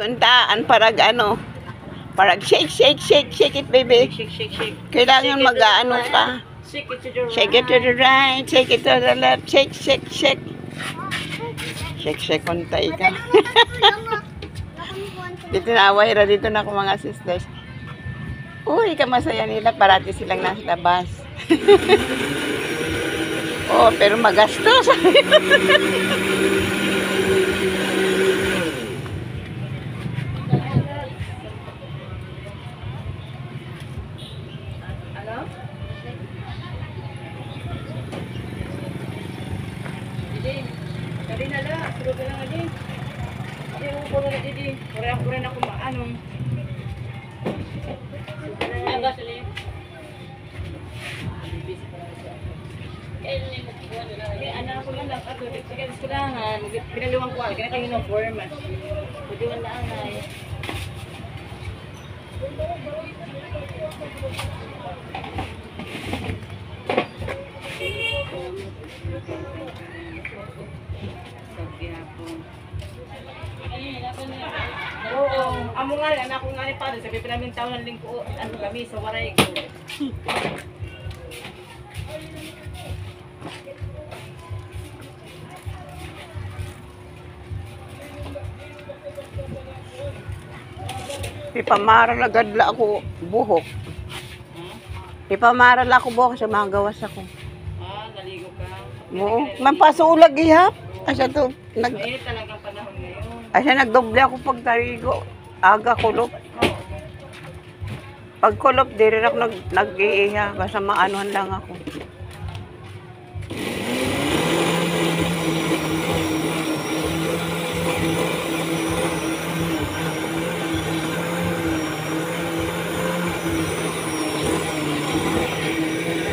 Tuntaan parag ano, parag shake, shake, shake, shake it, baby. Shake, shake, shake. Kailangan mag-ano ka. Shake it to the right. Shake it to the right, shake it to the left, shake, shake, shake. Shake, shake, kuntay ka. Dito na, Wahira, dito na ako mga sisters. Uy, kamasaya nila, parati silang nasa labas. Oh, pero magastos. Ano? Didi, dali na lang. Sulo ka lang, Didi. Didi, upo na lang, Didi. Ko rin ako maano. Ay, ba, sali? Anak ko lang lang. Ako, sige, kailangan. Pinaliwang ko. Kaya kayo ng format. Pwede na anay. Oo, amo nga anak ko nga ni pa sabi pinamin taon ng lingko ano kami sa waray ko. Ipamaral agadla ako buhok. Ipamaral ako buhok sa mga gawas ako. Naligo ka. Oo, mampasulag ihap. Asa to Mainit talaga ang panahon ngayon. asa nagdoble ako pagtarigo. Aga kulop. Pag kulop, di rin ako nag-iiha. Basta maanuhan lang ako.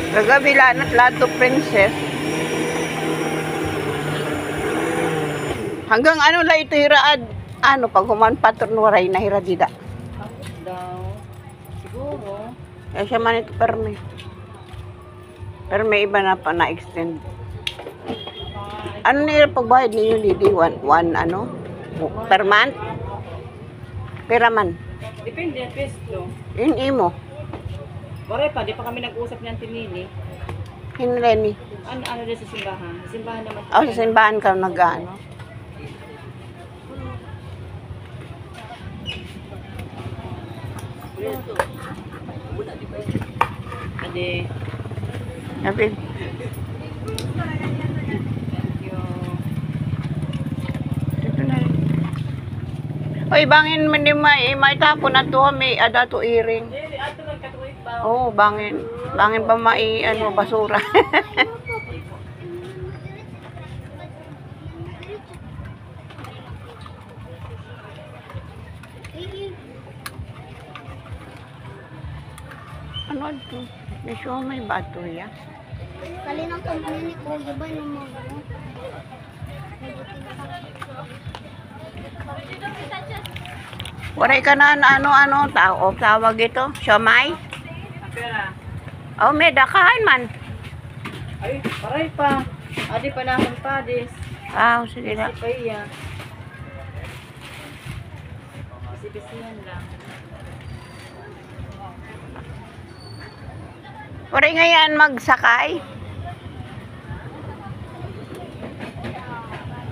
Kagabi lanat lato princess. Hanggang ano la ito hiraad. Ano pag human patron waray na hiradida. Daw. Siguro. Eh siya man ito perme. Perme iba na pa na-extend. Ano nila pagbayad ninyo Didi? One ano? Per month? Pera man? Depende ang pesto. Yun imo. Waray pa, di pa kami nag-usap niyan tinini. Hinleni. Ano din sa simbahan? Sa simbahan naman. O sa simbahan ka nag-ano? Ade. Sabi, Thank you. dito na rin. Oy, bangin man di may tapon na to, may ada to iring. Ato lang katuwid ba? Oo, bangin. Bangin pa mai ano, basura. Ano to? May may bato ya. Kalinang kumpanya ni Kuya ba ng mga Waray ka na ano tawag ito? Siomay? Pera. Oh, may dakahan man. Ay, paray pa. Adi pa naman pa, dis. Ah, sige na. Si Paya. Sibisihan lang. Waray ngayon magsakay.